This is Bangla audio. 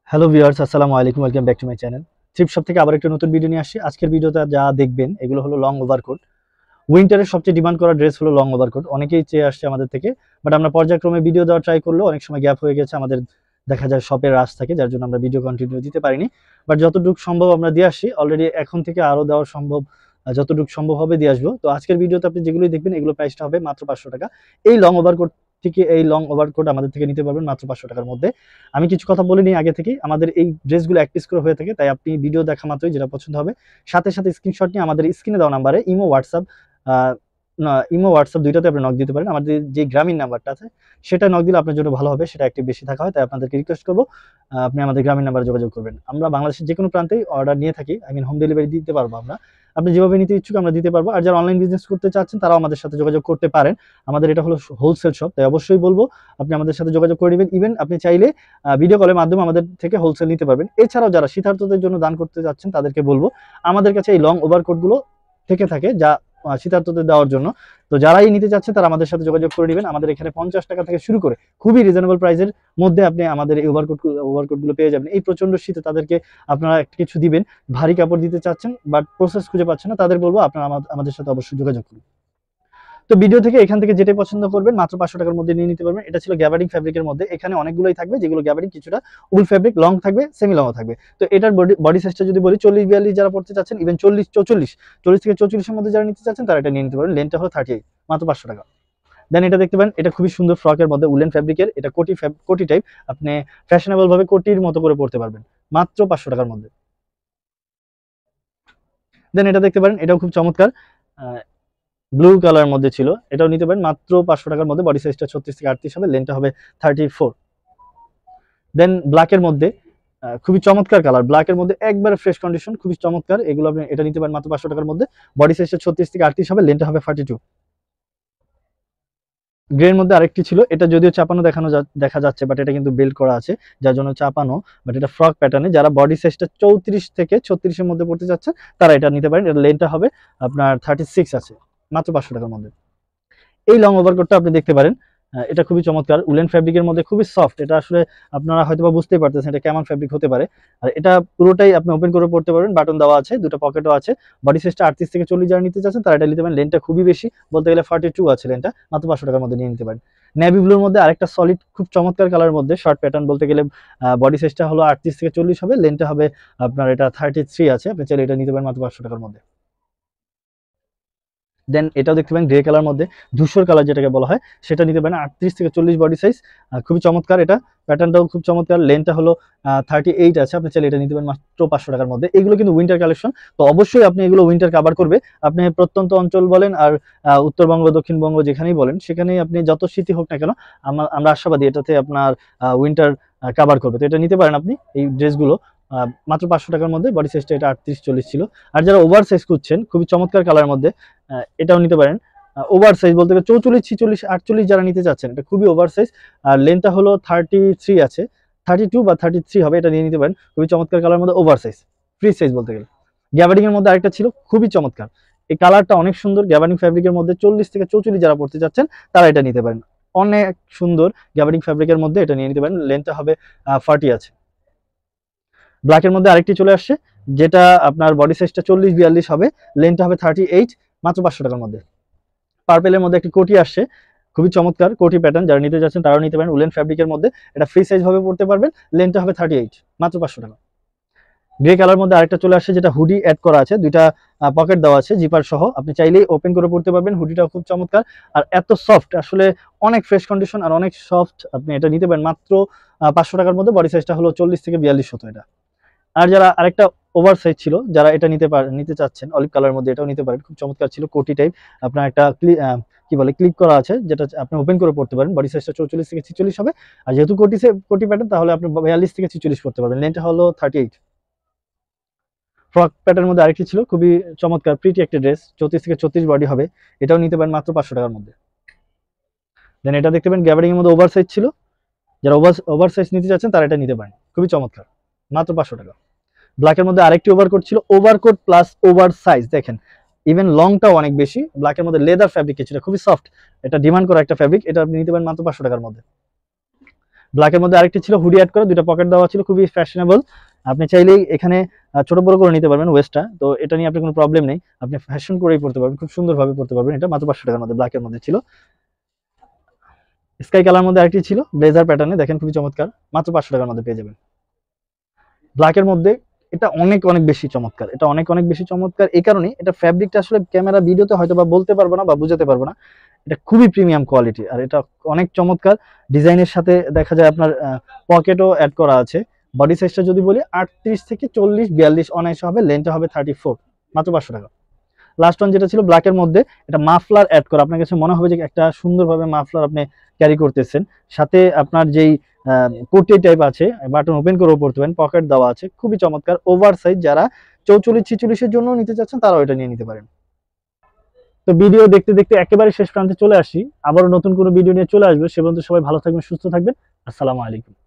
হ্যালো ভিউয়ার্স, আসসালামু আলাইকুম। Welcome back to my channel. Thrift shop থেকে আবার একটা নতুন ভিডিও নিয়ে আসছি। আজকের ভিডিওতে যা দেখবেন এগুলো হলো লং ওভারকোট। উইন্টারের সবচেয়ে ডিমান্ড করা ড্রেস হলো লং ওভারকোট। অনেকেই চেয়ে আসছে আমাদের থেকে, বাট আমরা পর্যায়ক্রমে ভিডিও দেওয়ার ট্রাই করলেও অনেক সময় গ্যাপ হয়ে গেছে। আমাদের দেখা যায় শপের রাশ থাকে, যার জন্য আমরা ভিডিও কন্টিনিউ দিতে পারিনি। বাট যতটুকু সম্ভব আমরা দিয়ে আসছি। অলরেডি এখন থেকে আরও দেওয়া সম্ভব, যতটুকু সম্ভব হবে দিয়ে আসবো। তো আজকের ভিডিওতে আপনি যেগুলোই দেখবেন এগুলো প্রাইসটা হবে মাত্র 500 টাকা। এই লং ওভারকোট থেকে এই লং ওভারকোট আমাদের থেকে নিতে পারবেন মাত্র 500 টাকার মধ্যে। আমি কিছু কথা বলে নিই আগে থেকেই। আমাদের এই ড্রেসগুলো এক পিস করে হয়ে থাকে, তাই আপনি ভিডিও দেখা মাত্রই যেটা পছন্দ হবে সাথে সাথে স্ক্রিনশট নিয়ে আমাদের স্ক্রিনে দেওয়া নাম্বারে ইমো হোয়াটসঅ্যাপ, ইমো হোয়াটসঅ্যাপ দুইটাতে আপনি নক দিতে পারেন। আমাদের যে গ্রামীণ নাম্বারটা আছে সেটা নক দিলে আপনার জন্য ভালো হবে, সেটা একটু বেশি থাকা হয়। তাই আপনাদেরকে রিকোয়েস্ট করবো আপনি আমাদের গ্রামীণ নাম্বারে যোগাযোগ করবেন। আমরা বাংলাদেশের যে কোনো প্রান্তেই অর্ডার নিয়ে থাকি, হোম ডেলিভারি দিতে পারবো আমরা। আপনি যেভাবে নিতে ইচ্ছুক আমরা দিতে পারবো। আর যারা অনলাইন বিজনেস করতে চাচ্ছেন তারাও আমাদের সাথে যোগাযোগ করতে পারেন। আমাদের এটা হলো হোলসেল শপ, তাই অবশ্যই বলবো আপনি আমাদের সাথে যোগাযোগ করে নেবেন। ইভেন আপনি চাইলে ভিডিও কলের মাধ্যমে আমাদের থেকে হোলসেল নিতে পারবেন। এছাড়াও যারা শীতার্তদের জন্য দান করতে যাচ্ছেন তাদেরকে বলবো আমাদের কাছে এই লং ওভারকোটগুলো থেকে থাকে, যা শীতার্তদের দেওয়ার জন্য। তো যারাই নিতে চাচ্ছে তারা আমাদের সাথে যোগাযোগ করে নেবেন। আমাদের এখানে 50 টাকা থেকে শুরু করে খুবই রিজনেবল প্রাইসের মধ্যে আপনি আমাদের এই ওভারকোটগুলো পেয়ে যাবেন। এই প্রচন্ড শীতে তাদেরকে আপনারা একটা কিছু দিবেন, ভারী কাপড় দিতে চাচ্ছেন বাট প্রসেস খুঁজে পাচ্ছেন না, তাদের বলবো আপনারা আমাদের সাথে অবশ্যই যোগাযোগ করুন। তো ভিডিও থেকে এখান থেকে যেটাই পছন্দ করবেন মাত্র 500 টাকার মধ্যে নিয়ে নিতে পারবেন। এটা ছিল গ্যাবার্ডিং ফ্যাব্রিকের মধ্যে। এখানে অনেকগুলোই থাকবে, যেগুলো গ্যাবার্ডিং, কিছুটা উল ফ্যাব্রিক, লং থাকবে, সেমি লংও থাকবে। তো এটার বডি সাইজটা যদি বলি 40-42 যারা পড়তে চাচ্ছেন, ইভেন 40 থেকে 44 এর মধ্যে যারা নিতে চাচ্ছেন তারা এটা নিয়ে নিতে পারবেন। লেন্থটা হলো 38, মাত্র 500 টাকা। দেন এটা দেখতে পারেন, এটা খুবই সুন্দর ফ্রকের মধ্যে উলেন ফ্যাব্রিকের, এটা কোটি টাইপ, আপনি ফ্যাশনেবল ভাবে কোটির মতো করে পড়তে পারবেন মাত্র 500 টাকার মধ্যে। দেন এটা দেখতে পারেন, এটাও খুব চমৎকার, ব্লু কালার মধ্যে ছিল। এটাও নিতে পারেন মাত্র 500 টাকার মধ্যে। বডি সাইজটা 36 থেকে 38 হবে, লেন্থটা হবে 34। দেন ব্ল্যাকের মধ্যে খুবই চমৎকার কালার, ব্ল্যাকের মধ্যে একবারে ফ্রেশ কন্ডিশন, খুবই চমৎকার। এগুলো আপনি এটা নিতে পারেন মাত্র 500 টাকার মধ্যে। বডি সাইজটা 36 থেকে 38 হবে, লেন্থটা হবে 42। গ্রের মধ্যে আরেকটি ছিল, এটা যদিও চাপানো দেখা যাচ্ছে, বাট এটা কিন্তু বেল্ট করা আছে, যার জন্য চাপানো। বাট এটা ফ্রক প্যাটার্নে, যারা বডি সাইজটা 34 থেকে 36 এর মধ্যে পড়তে যাচ্ছে তারা এটা নিতে পারেন। এটা লেন্থটা হবে আপনার 36 আছে, মাত্র 500 টাকার মধ্যে। এই লং ওভারকোটটা আপনি দেখতে পারেন, এটা খুবই চমৎকার, উলেন ফ্যাব্রিকের মধ্যে খুবই সফট। এটা আসলে আপনারা হয়তোবা বুঝতেই পারতেছেন এটা কেমন ফ্যাব্রিক হতে পারে। আর এটা পুরোটাই আপনি ওপেন করে পড়তে পারবেন, বাটন দেওয়া আছে, দুটো পকেটও আছে। বডি সাইজটা 38 থেকে 40 যারা নিতে চাচ্ছেন তারা এটা নিতে পারেন। লেনটা খুবই বেশি, বলতে গেলে 42 আছে লেনটা, মাত্র 500 টাকার মধ্যে নিয়ে নিতে পারেন। নেভি ব্লুর মধ্যে আরেকটা সলিড খুব চমৎকার কালারের মধ্যে শর্ট প্যাটার্ন, বলতে গেলে বডি সাইজটা হলো 38 থেকে 40 হবে, লেনটা হবে আপনার এটা 33 আছে। আপনি চাইলে এটা নিতে পারেন মাত্র 500 টাকার মধ্যে। দেন এটাও দেখতে পারেন গ্রে কালার মধ্যে, ধূসর কালার যেটাকে বলা হয়, সেটা নিতে পারেন 38 থেকে 40 বডি সাইজ, খুবই চমৎকার। এটা প্যাটার্নটাও খুব চমৎকার, লেন্থটা হলো 38 আছে। আপনি চাইলে এটা নিতে পারেন মাত্র 500 টাকার মধ্যে। এগুলো কিন্তু উইন্টার কালেকশন, তো অবশ্যই আপনি এগুলো উইন্টার কাভার করবে। আপনি প্রত্যন্ত অঞ্চল বলেন আর উত্তরবঙ্গ, দক্ষিণবঙ্গ যেখানেই বলেন, সেখানেই আপনি যত শীতই হোক না কেন, আমরা আশাবাদী এটাতে আপনার উইন্টার কাভার করবে। তো এটা নিতে পারেন আপনি এই ড্রেসগুলো মাত্র 500 টাকার মধ্যে। বডি সাইজটা এটা 38-40 ছিল। আর যারা ওভার সাইজ খুঁজছেন খুবই চমৎকার কালার মধ্যে, এটাও নিতে পারেন। ওভার সাইজ বলতে গেলে 44, 46, 48 যারা নিতে চাচ্ছেন, এটা খুবই ওভার সাইজ। আর লেন্থটা হলো 33 আছে, 32 বা 33 হবে, এটা নিয়ে নিতে পারেন। খুবই চমৎকার কালার মধ্যে, ওভার সাইজ, ফ্রি সাইজ বলতে গেলে। গ্যাবার্ডিং এর মধ্যে আরেকটা ছিল, খুবই চমৎকার। এই কালারটা অনেক সুন্দর, গ্যাবার্ডিং ফ্যাব্রিকের মধ্যে 40 থেকে 44 যারা পড়তে চাচ্ছেন তারা এটা নিতে পারেন। অনেক সুন্দর গ্যাবার্ডিং ফ্যাব্রিকের মধ্যে এটা নিয়ে নিতে পারেন। লেন্থটা হবে 40 আছে। ব্ল্যাকের মধ্যে আরেকটি চলে আসছে, যেটা আপনার বডি সাইজটা 40-42 হবে, লেন্থটা হবে 38, মাত্র 500 টাকার মধ্যে। পার্পেলের মধ্যে একটি কোটি আসছে, খুবই চমৎকার কোটি প্যাটার্ন, যারা নিতে যাচ্ছেন তারাও নিতে পারেন। উলেন ফ্যাব্রিকের মধ্যে এটা ফ্রি সাইজ ভাবে পড়তে পারবেন, লেন্থটা হবে 38, মাত্র 500 টাকা। গ্রে কালার মধ্যে আরেকটা চলে আসছে, যেটা হুডি অ্যাড করা আছে, দুইটা পকেট দেওয়া আছে জিপার সহ, আপনি চাইলেই ওপেন করে পড়তে পারবেন। হুডিটাও খুব চমৎকার আর এত সফট, আসলে অনেক ফ্রেশ কন্ডিশন আর অনেক সফট। আপনি এটা নিতে পারেন মাত্র 500 টাকার মধ্যে। বডি সাইজটা হলো 40 থেকে 42 হতো এটা। আর যারা আরেকটা ওভার সাইজ ছিল, যারা এটা নিতে চাচ্ছেন অলিভ কালার মধ্যে, এটাও নিতে পারেন। খুব চমৎকার ছিল, কোটি টাইপ, আপনার একটা কি বলে ক্লিপ করা আছে, যেটা আপনি ওপেন করে পড়তে পারেন। বডি সাইজটা 44 থেকে 46 হবে। আর যেহেতু কোটি প্যাটার্ন, তাহলে আপনি 42 থেকে 46 পড়তে পারবেন। লেন্থটা হলো 38। ফ্রক প্যাটার্নের মধ্যে আরেকটি ছিল, খুবই চমৎকার প্রিটি একটা ড্রেস, 34 থেকে 36 বডি হবে, এটাও নিতে পারেন মাত্র 500 টাকার মধ্যে। দেন এটা দেখতে পারেন গ্যাবার্ডিং এর মধ্যে ওভার সাইজ ছিল, যারা ওভার সাইজ নিতে চাচ্ছেন তারা এটা নিতে পারেন, খুবই চমৎকার, মাত্র 500 টাকা। ব্ল্যাকের মধ্যে আরেকটি ওভারকোট ছিল, ওভারকোট প্লাস ওভার সাইজ, দেখেন ইভেন লংটাও অনেক বেশি। ব্ল্যাকের মধ্যে লেদার ফ্যাব্রিক, কিছুটা খুবই সফট, এটা ডিমান্ড করা একটা ফ্যাব্রিক, এটা আপনি নিতে পারেন মাত্র 500 টাকার মধ্যে। ব্ল্যাকের মধ্যে আরেকটি ছিল হুডি অ্যাড করা, দুইটা পকেট দেওয়া ছিল, খুবই ফ্যাশনেবল। আপনি চাইলেই এখানে ছোট বড় করে নিতে পারবেন ওয়েস্টটা, তো এটা নিয়ে আপনার কোনো প্রবলেম নেই, আপনি ফ্যাশন করেই পড়তে পারবেন, খুব সুন্দরভাবে পড়তে পারবেন। এটা মাত্র 500 টাকার মধ্যে ব্ল্যাকের মধ্যে ছিল। স্কাই কালার মধ্যে আরেকটি ছিল ব্লেজার প্যাটার্নে, দেখেন খুবই চমৎকার, মাত্র 500 টাকার মধ্যে পেয়ে যাবেন ব্ল্যাকের মধ্যে। এটা অনেক অনেক বেশি চমৎকার, এটা অনেক অনেক বেশি চমৎকার এই কারণে, এটা ফ্যাব্রিকটা আসলে ক্যামেরা ভিডিওতে হয়তো বা বলতে পারবো না বা বুঝাতে পারবো না, এটা খুবই প্রিমিয়াম কোয়ালিটি, আর এটা অনেক চমৎকার ডিজাইনের সাথে দেখা যায় আপনার পকেটও অ্যাড করা আছে। বডি সাইজটা যদি বলি 38 থেকে 40 42 অনায়াসে হবে, লেন্থটা হবে 34, মাত্র 500 টাকা। লাস্ট ওয়ান যেটা ছিল ব্ল্যাকের মধ্যে, এটা মাফলার অ্যাড করা, আপনার কাছে মনে হবে যে একটা সুন্দরভাবে মাফলার আপনি ক্যারি করতেছেন, সাথে আপনার যেই কোটি টাইপ আছে, বাটন ওপেন করেও পড়তে পারেন, পকেট দেওয়া আছে, খুবই চমৎকার ওভার সাইজ। যারা 44-46 জন্য নিতে চাচ্ছেন তারাও এটা নিয়ে নিতে পারেন। তো ভিডিও দেখতে দেখতে একেবারে শেষ প্রান্তে চলে আসি, আবারও নতুন কোনো ভিডিও নিয়ে চলে আসবে, সে পর্যন্ত সবাই ভালো থাকবেন, সুস্থ থাকবেন। আসসালামু আলাইকুম।